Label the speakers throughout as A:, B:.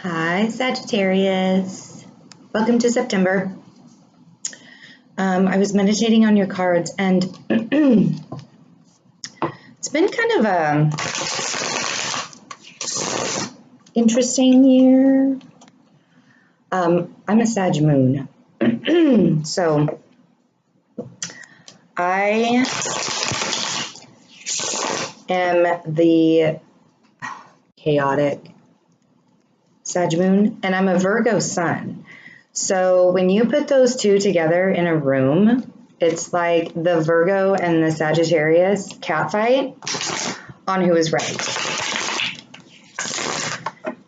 A: Hi, Sagittarius. Welcome to September. I was meditating on your cards, and it's been kind of a interesting year. I'm a Sag moon, so I am the chaotic Sag moon, and I'm a Virgo sun. So when you put those two together in a room, it's like the Virgo and the Sagittarius catfight on who is right.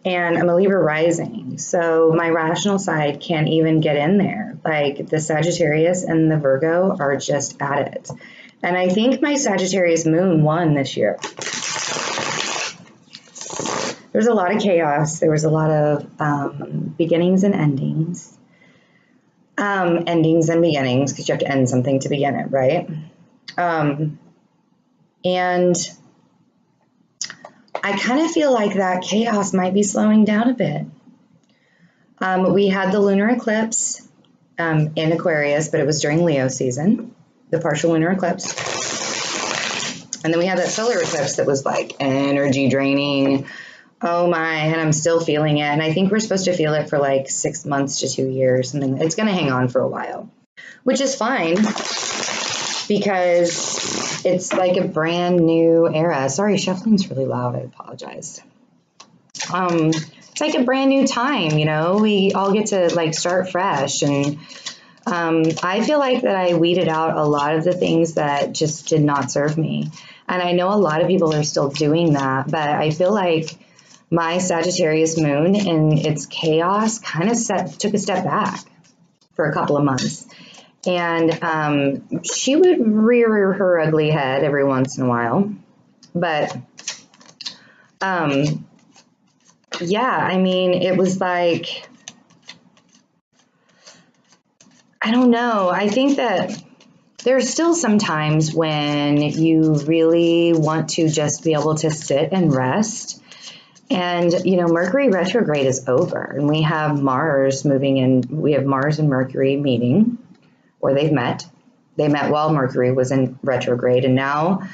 A: And I'm a Libra rising, so my rational side can't even get in there. Like the Sagittarius and the Virgo are just at it. And I think my Sagittarius moon won this year. There was a lot of chaos. There was a lot of beginnings and endings. Endings and beginnings, because you have to end something to begin it, right? And I kind of feel like that chaos might be slowing down a bit. We had the lunar eclipse in Aquarius, but it was during Leo season, the partial lunar eclipse. And then we had that solar eclipse that was like energy draining. Oh my, and I'm still feeling it. And I think we're supposed to feel it for like 6 months to 2 years. Something. It's going to hang on for a while, which is fine because it's like a brand new era. Sorry, shuffling's really loud. I apologize. It's like a brand new time, you know, we all get to like start fresh. And I feel like that I weeded out a lot of the things that just did not serve me. And I know a lot of people are still doing that, but I feel like my Sagittarius moon in its chaos kind of took a step back for a couple of months. And she would rear her ugly head every once in a while. But yeah, I mean, it was like, I don't know. I think that there's still some times when you really want to just be able to sit and rest. And, you know, Mercury retrograde is over, and we have Mars moving in. We have Mars and Mercury meeting, or they've met. They met while Mercury was in retrograde, and now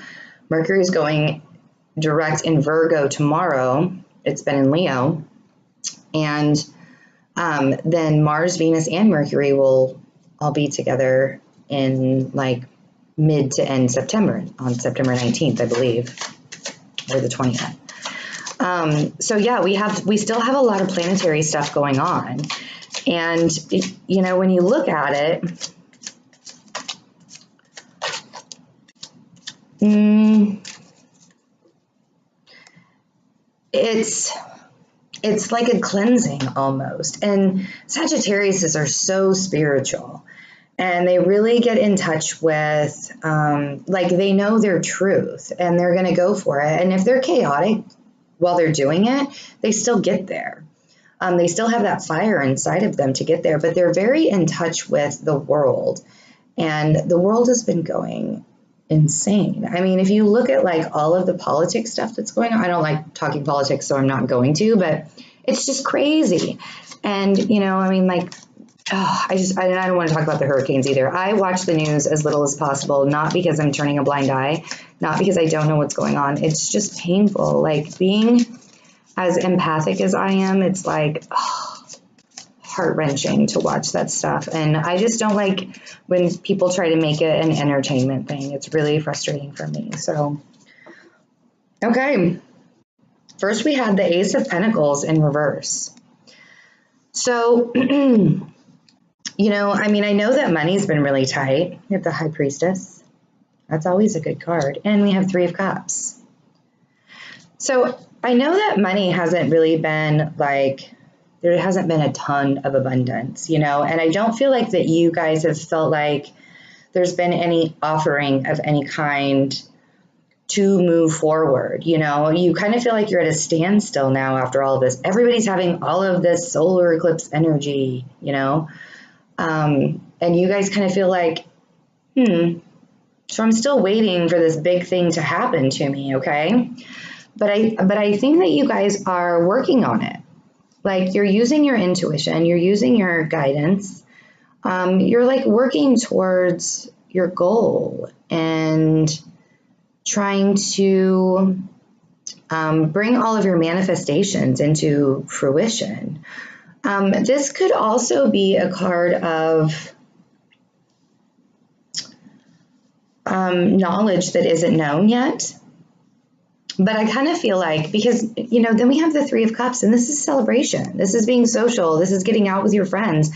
A: Mercury is going direct in Virgo tomorrow. It's been in Leo. And then Mars, Venus, and Mercury will all be together in like mid to end September, on September 19th, I believe, or the 20th. So yeah, we still have a lot of planetary stuff going on. And, you know, when you look at it, it's like a cleansing almost. And Sagittariuses are so spiritual, and they really get in touch with, like they know their truth and they're going to go for it. And if they're chaotic while they're doing it, they still get there. They still have that fire inside of them to get there, but they're very in touch with the world. And the world has been going insane. I mean, if you look at like all of the politics stuff that's going on, I don't like talking politics, so I'm not going to, but it's just crazy. And, you know, I mean, like, I don't want to talk about the hurricanes either. I watch the news as little as possible, not because I'm turning a blind eye, not because I don't know what's going on. It's just painful. Like being as empathic as I am, it's like heart-wrenching to watch that stuff. And I just don't like when people try to make it an entertainment thing. It's really frustrating for me. So, okay. First, we had the Ace of Pentacles in reverse. So, you know, I mean, I know that money's been really tight. We have the High Priestess. That's always a good card. And we have Three of Cups. So I know that money hasn't really been like, there hasn't been a ton of abundance, you know, and I don't feel like that you guys have felt like there's been any offering of any kind to move forward. You know, you kind of feel like you're at a standstill now after all of this. Everybody's having all of this solar eclipse energy, you know, and you guys kind of feel like, so I'm still waiting for this big thing to happen to me, okay? But I think that you guys are working on it. Like you're using your intuition, you're using your guidance. You're like working towards your goal and trying to bring all of your manifestations into fruition. This could also be a card of knowledge that isn't known yet. But I kind of feel like, because, you know, then we have the Three of Cups, and this is celebration. This is being social. This is getting out with your friends.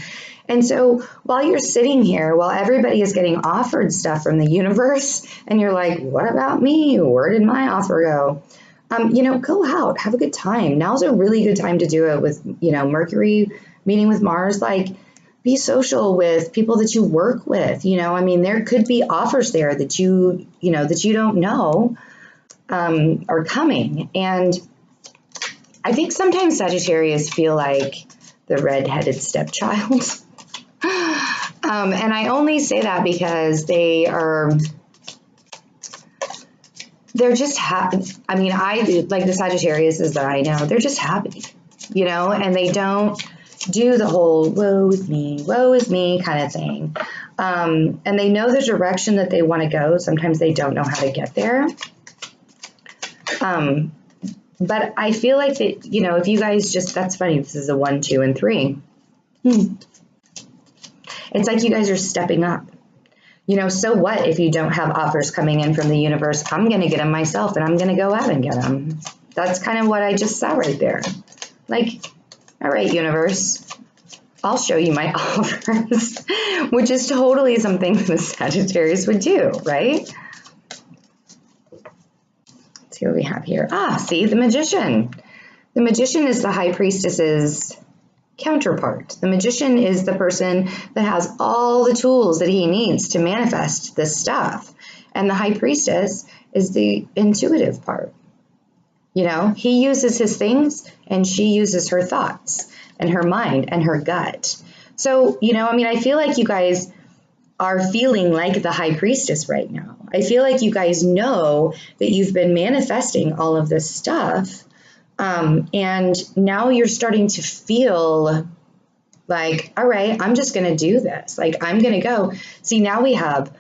A: And so while you're sitting here, while everybody is getting offered stuff from the universe, and you're like, what about me? Where did my offer go? You know, go out, have a good time. Now's a really good time to do it with, you know, Mercury meeting with Mars. Like, be social with people that you work with. You know, I mean, there could be offers there that you don't know are coming. And I think sometimes Sagittarius feel like the red-headed stepchild. And I only say that because they're just happy. I mean, I like the Sagittariuses that I know, they're just happy, you know, and they don't do the whole woe is me kind of thing. And they know the direction that they want to go. Sometimes they don't know how to get there. But I feel like that, you know, if you guys just, that's funny. This is a 1, 2, and 3. It's like you guys are stepping up, you know. So what if you don't have offers coming in from the universe? I'm going to get them myself, and I'm going to go out and get them. That's kind of what I just saw right there. Like, all right, universe, I'll show you my offers, which is totally something the Sagittarius would do, right? See what we have here. See, the Magician. The Magician is the High Priestess's counterpart. The Magician is the person that has all the tools that he needs to manifest this stuff. And the High Priestess is the intuitive part. You know, he uses his things and she uses her thoughts and her mind and her gut. So, you know, I mean, I feel like you guys are feeling like the High Priestess right now. I feel like you guys know that you've been manifesting all of this stuff. And now you're starting to feel like, all right, I'm just going to do this. Like, I'm going to go. See, now we have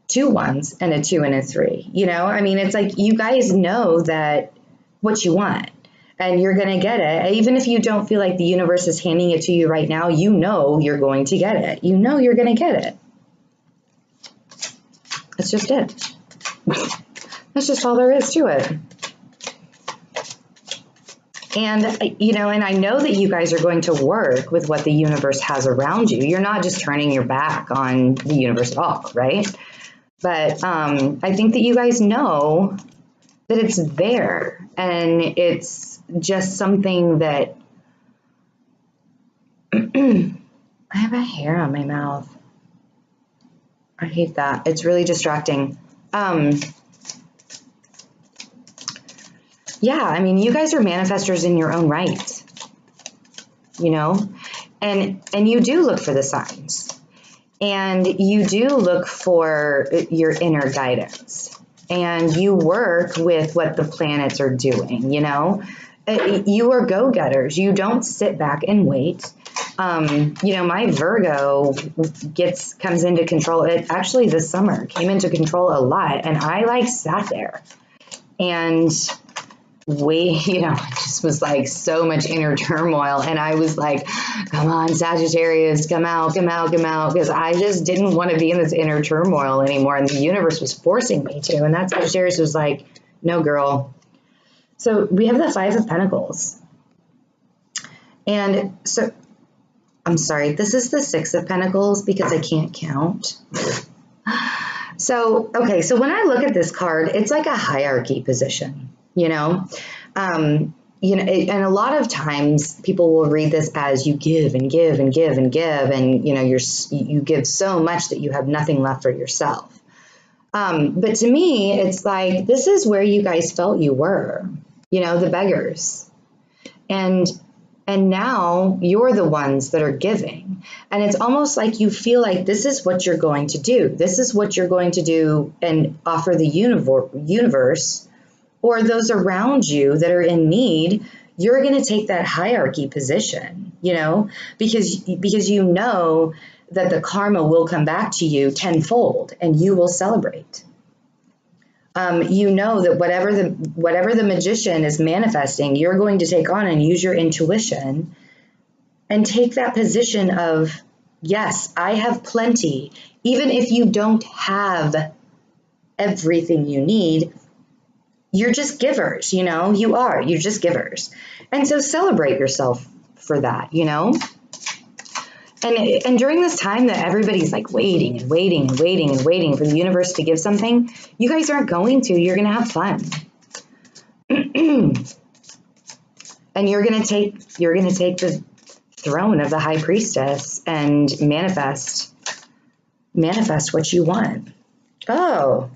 A: 2 1s and a 2 and a 3. You know, I mean, it's like you guys know that what you want and you're going to get it. Even if you don't feel like the universe is handing it to you right now, you know you're going to get it. You know you're going to get it. That's just it. That's just all there is to it. And, you know, and I know that you guys are going to work with what the universe has around you. You're not just turning your back on the universe at all, right? But I think that you guys know that it's there, and it's just something that I have a hair on my mouth. I hate that. It's really distracting. Yeah, I mean, you guys are manifestors in your own right, you know, and you do look for the signs, and you do look for your inner guidance, and you work with what the planets are doing, you know. You are go-getters. You don't sit back and wait. You know, my Virgo comes into control. It actually this summer came into control a lot, and I like sat there and you know, it just was like so much inner turmoil. And I was like, come on, Sagittarius, come out, because I just didn't want to be in this inner turmoil anymore. And the universe was forcing me to. And that Sagittarius was like, no, girl. So we have the 5 of Pentacles. And so, I'm sorry, this is the 6 of Pentacles because I can't count. So, okay, so when I look at this card, it's like a hierarchy position. You know, and a lot of times people will read this as you give and give and give and give, and you know you give so much that you have nothing left for yourself. But to me, it's like this is where you guys felt you were, you know, the beggars, and now you're the ones that are giving, and it's almost like you feel like this is what you're going to do. This is what you're going to do and offer the universe. Or those around you that are in need, you're going to take that hierarchy position, you know, because you know that the karma will come back to you tenfold and you will celebrate. You know that whatever the magician is manifesting, you're going to take on and use your intuition and take that position of, yes, I have plenty. Even if you don't have everything you need, you're just givers, you know, you're just givers. And so celebrate yourself for that, you know. And during this time that everybody's like waiting and waiting and waiting and waiting for the universe to give something, you guys aren't going to. You're going to have fun. And you're going to take the throne of the high priestess and manifest what you want. Oh.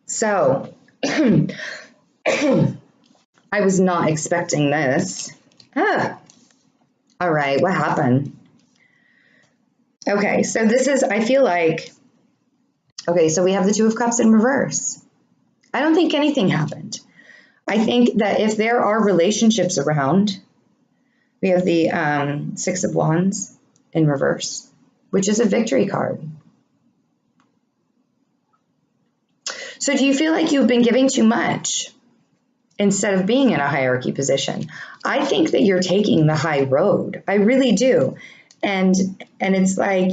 A: So, I was not expecting this. All right, what happened? Okay, so this is, I feel like, okay, so we have the Two of Cups in reverse. I don't think anything happened. I think that if there are relationships around, we have the Six of Wands in reverse, which is a victory card. So do you feel like you've been giving too much instead of being in a hierarchy position? I think that you're taking the high road. I really do. And it's like,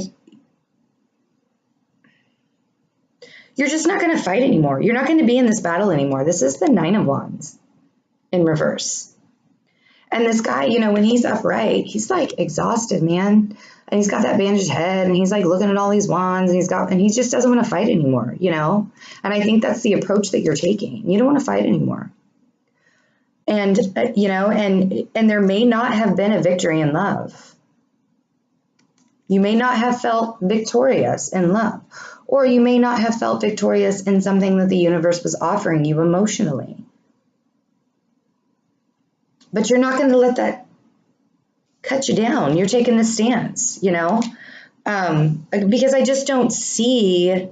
A: you're just not going to fight anymore. You're not going to be in this battle anymore. This is the Nine of Wands in reverse. And this guy, you know, when he's upright, he's like exhausted, man. And he's got that bandaged head and he's like looking at all these wands and he just doesn't want to fight anymore, you know? And I think that's the approach that you're taking. You don't want to fight anymore. And, you know, and there may not have been a victory in love. You may not have felt victorious in love, or you may not have felt victorious in something that the universe was offering you emotionally. But you're not going to let that cut you down. You're taking this stance, you know, because I just don't see,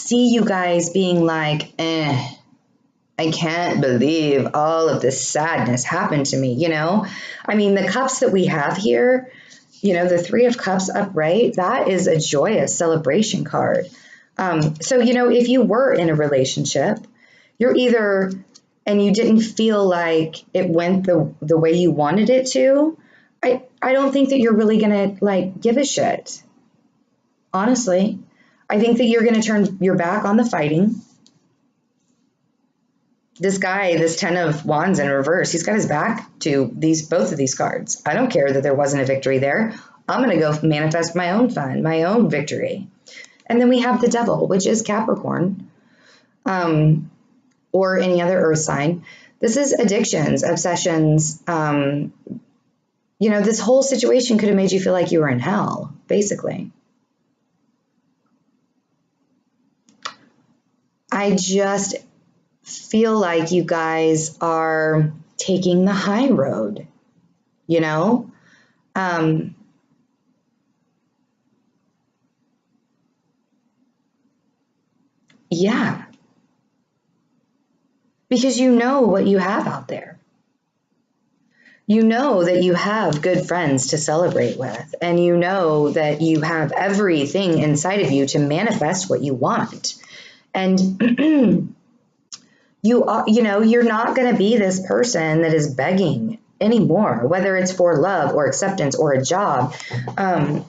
A: you guys being like, I can't believe all of this sadness happened to me, you know? I mean, the cups that we have here, you know, the Three of Cups upright, that is a joyous celebration card. So, you know, if you were in a relationship, you're either, and you didn't feel like it went the way you wanted it to, I don't think that you're really going to like give a shit. Honestly, I think that you're going to turn your back on the fighting. This guy, this Ten of Wands in reverse, he's got his back to both of these cards. I don't care that there wasn't a victory there. I'm going to go manifest my own fun, my own victory. And then we have the Devil, which is Capricorn, or any other earth sign. This is addictions, obsessions. You know, this whole situation could have made you feel like you were in hell, basically. I just feel like you guys are taking the high road, you know? Yeah. Because you know what you have out there. You know that you have good friends to celebrate with, and you know that you have everything inside of you to manifest what you want. And you know, you're not going to be this person that is begging anymore, whether it's for love or acceptance or a job. I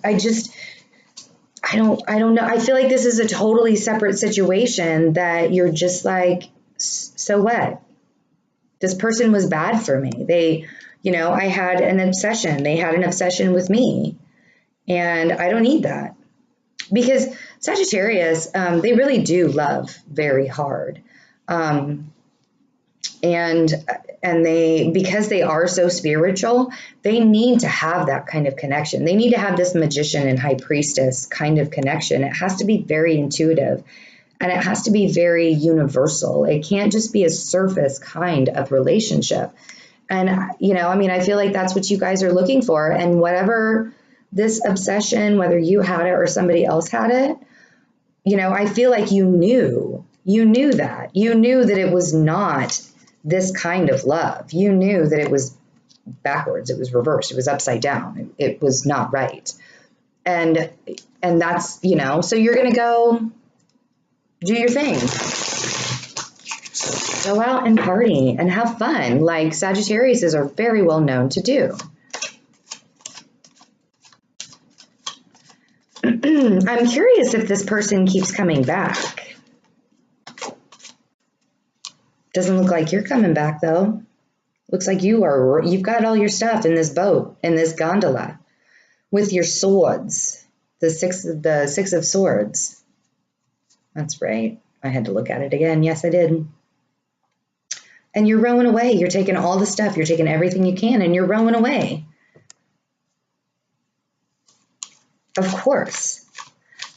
A: don't know. I feel like this is a totally separate situation that you're just like, so what? This person was bad for me. They, you know, I had an obsession. They had an obsession with me, and I don't need that. Because Sagittarius, they really do love very hard. And they, because they are so spiritual, they need to have that kind of connection. They need to have this magician and high priestess kind of connection. It has to be very intuitive, and it has to be very universal. It can't just be a surface kind of relationship. And, you know, I mean, I feel like that's what you guys are looking for. And whatever this obsession, whether you had it or somebody else had it, you know, I feel like you knew that. You knew that it was not this kind of love. You knew that it was backwards. It was reversed. It was upside down. It was not right. And that's, you know, so you're going to go do your thing. Go out and party and have fun, like Sagittarius are very well known to do. I'm curious if this person keeps coming back. Doesn't look like you're coming back though. Looks like you've got all your stuff in this boat, in this gondola, with your swords, the six of swords. That's right. I had to look at it again. Yes, I did. And you're rowing away. You're taking all the stuff. You're taking everything you can and you're rowing away. Of course.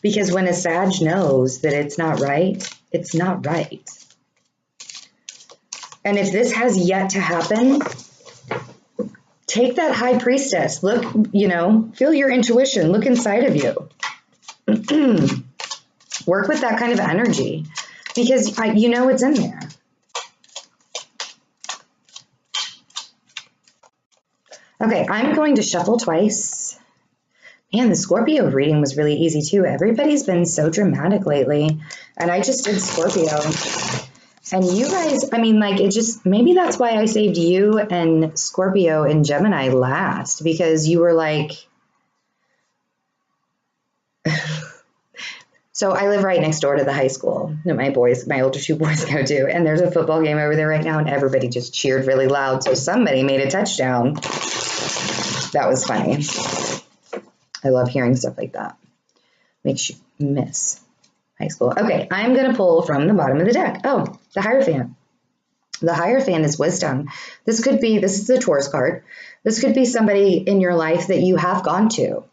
A: Because when a Sag knows that it's not right, it's not right. And if this has yet to happen, take that High Priestess. Look, you know, feel your intuition. Look inside of you. Work with that kind of energy because you know it's in there. Okay, I'm going to shuffle twice. Man, the Scorpio reading was really easy too. Everybody's been so dramatic lately. And I just did Scorpio. And you guys, I mean, like, it just, maybe that's why I saved you and Scorpio and Gemini last, because you were like, so I live right next door to the high school that my older two boys go to, and there's a football game over there right now, and everybody just cheered really loud. So somebody made a touchdown. That was funny. I love hearing stuff like that. Makes you miss high school. Okay, I'm going to pull from the bottom of the deck. Oh, the Hierophant. The Hierophant is wisdom. This is the Taurus card. This could be somebody in your life that you have gone to.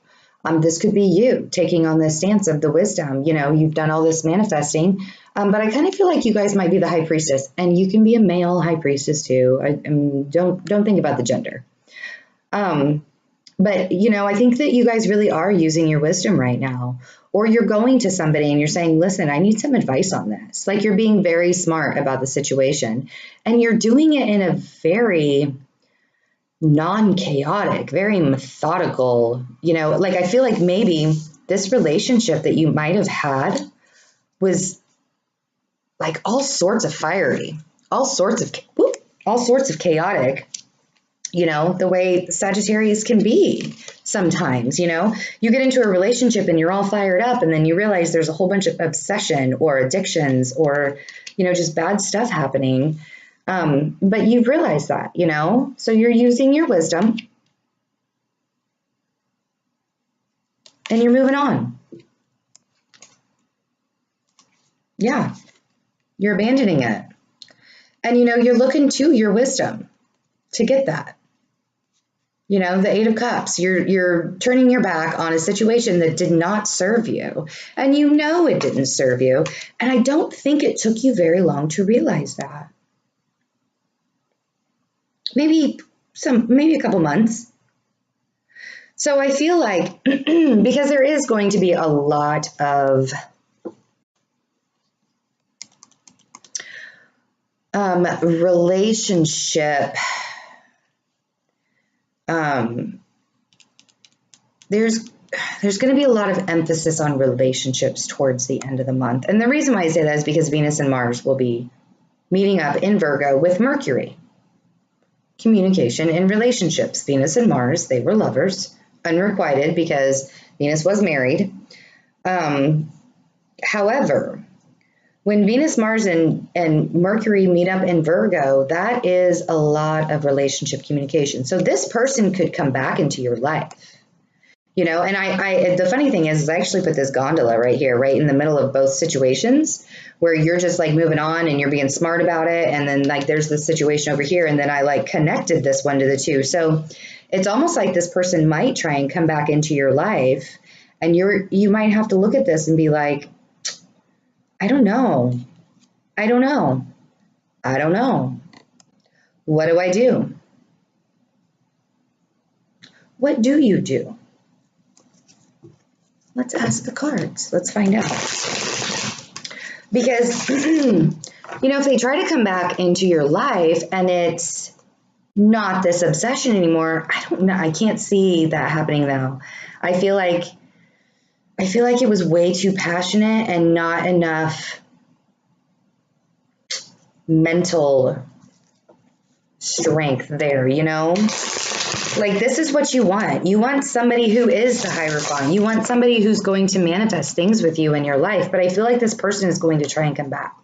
A: This could be you taking on this stance of the wisdom. You know, you've done all this manifesting, but I kind of feel like you guys might be the High Priestess, and you can be a male High Priestess too. I mean, don't think about the gender. But, you know, I think that you guys really are using your wisdom right now. Or you're going to somebody and you're saying, listen, I need some advice on this. Like, you're being very smart about the situation. And you're doing it in a very non-chaotic, very methodical, you know, like I feel like maybe this relationship that you might have had was like all sorts of fiery, all sorts of chaotic. You know, the way Sagittarius can be sometimes, you know, you get into a relationship and you're all fired up and then you realize there's a whole bunch of obsession or addictions or, you know, just bad stuff happening. But you realize that, you know, so you're using your wisdom and you're moving on. Yeah, you're abandoning it. And, you know, you're looking to your wisdom to get that. You know, the Eight of Cups, you're turning your back on a situation that did not serve you. And you know it didn't serve you. And I don't think it took you very long to realize that. Maybe a couple months. So I feel like, because there is going to be a lot of relationship, there's going to be a lot of emphasis on relationships towards the end of the month. And the reason why I say that is because Venus and Mars will be meeting up in Virgo with Mercury. Communication in relationships. Venus and Mars, they were lovers, unrequited because Venus was married. However, when Venus, Mars, and Mercury meet up in Virgo, that is a lot of relationship communication. So this person could come back into your life, you know, and the funny thing is I actually put this gondola right here, right in the middle of both situations where you're just like moving on and you're being smart about it. And then like, there's this situation over here. And then I like connected this one to the two. So it's almost like this person might try and come back into your life and you might have to look at this and be like, I don't know. What do I do? What do you do? Let's ask the cards. Let's find out. Because, if they try to come back into your life and it's not this obsession anymore, I don't know. I can't see that happening though. I feel like it was way too passionate and not enough mental strength there, Like, this is what you want. You want somebody who is the Hierophant. You want somebody who's going to manifest things with you in your life. But I feel like this person is going to try and come back.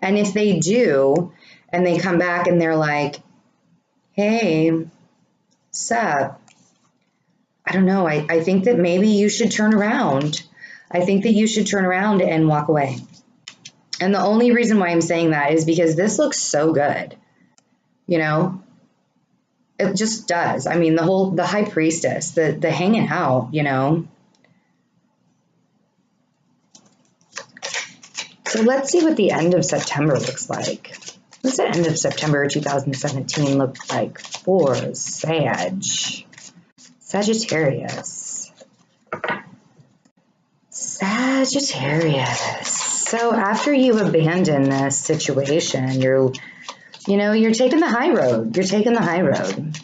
A: And if they do, and they come back and they're like, hey, sup? I don't know. I think that maybe you should turn around. I think that you should turn around and walk away. And the only reason why I'm saying that is because this looks so good. It just does. I mean, the High Priestess, the hanging out, So let's see what the end of September looks like. What's the end of September 2017 look like for Sagittarius? Sagittarius. So after you abandon this situation, you're taking the high road. You're taking the high road.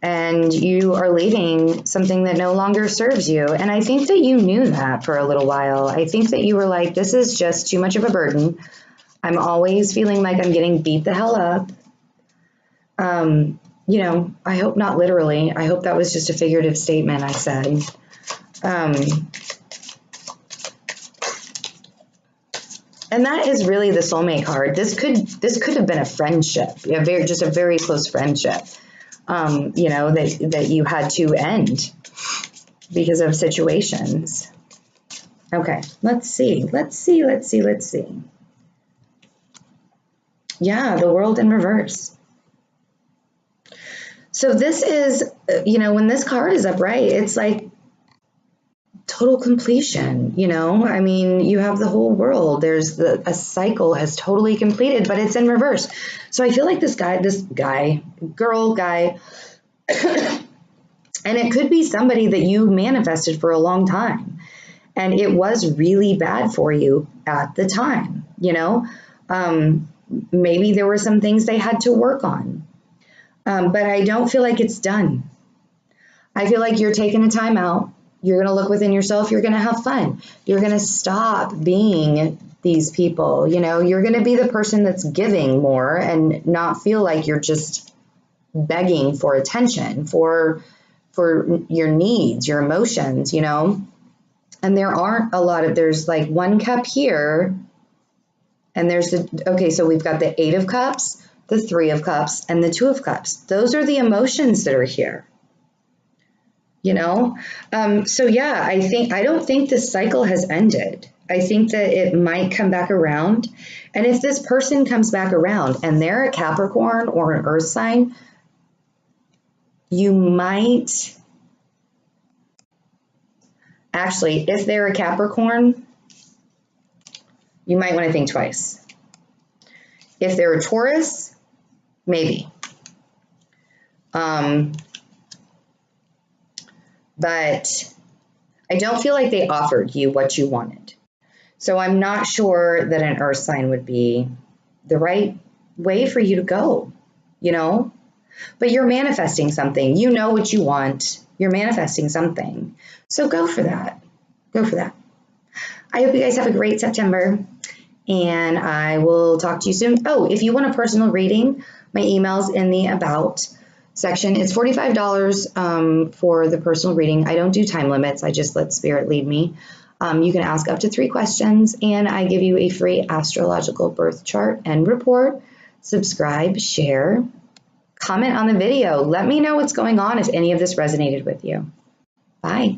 A: And you are leaving something that no longer serves you. And I think that you knew that for a little while. I think that you were like, this is just too much of a burden. I'm always feeling like I'm getting beat the hell up. I hope not literally. I hope that was just a figurative statement I said. And that is really the soulmate card. This could have been a friendship, just a very close friendship, that you had to end because of situations. Okay, let's see. Yeah, the World in reverse. So this is, when this card is upright, it's like total completion, I mean, you have the whole world. There's a cycle has totally completed, but it's in reverse. So I feel like this guy, girl, guy, and it could be somebody that you manifested for a long time. And it was really bad for you at the time, maybe there were some things they had to work on. But I don't feel like it's done. I feel like you're taking a time out. You're going to look within yourself. You're going to have fun. You're going to stop being these people. You're going to be the person that's giving more and not feel like you're just begging for attention, for your needs, your emotions, And there aren't a lot of, there's like one cup here. And there's so we've got the 8 of Cups, the 3 of Cups, and the 2 of Cups. Those are the emotions that are here. So yeah, I don't think this cycle has ended. I think that it might come back around. And if this person comes back around and they're a Capricorn or an earth sign, you might actually, if they're a Capricorn, you might want to think twice. If they're a Taurus, maybe. But I don't feel like they offered you what you wanted. So I'm not sure that an earth sign would be the right way for you to go, But you're manifesting something. You know what you want. You're manifesting something. So go for that. Go for that. I hope you guys have a great September. And I will talk to you soon. Oh, if you want a personal reading, my email's in the About section. It's $45 for the personal reading. I don't do time limits. I just let spirit lead me. You can ask up to 3 questions, and I give you a free astrological birth chart and report. Subscribe, share, comment on the video. Let me know what's going on if any of this resonated with you. Bye.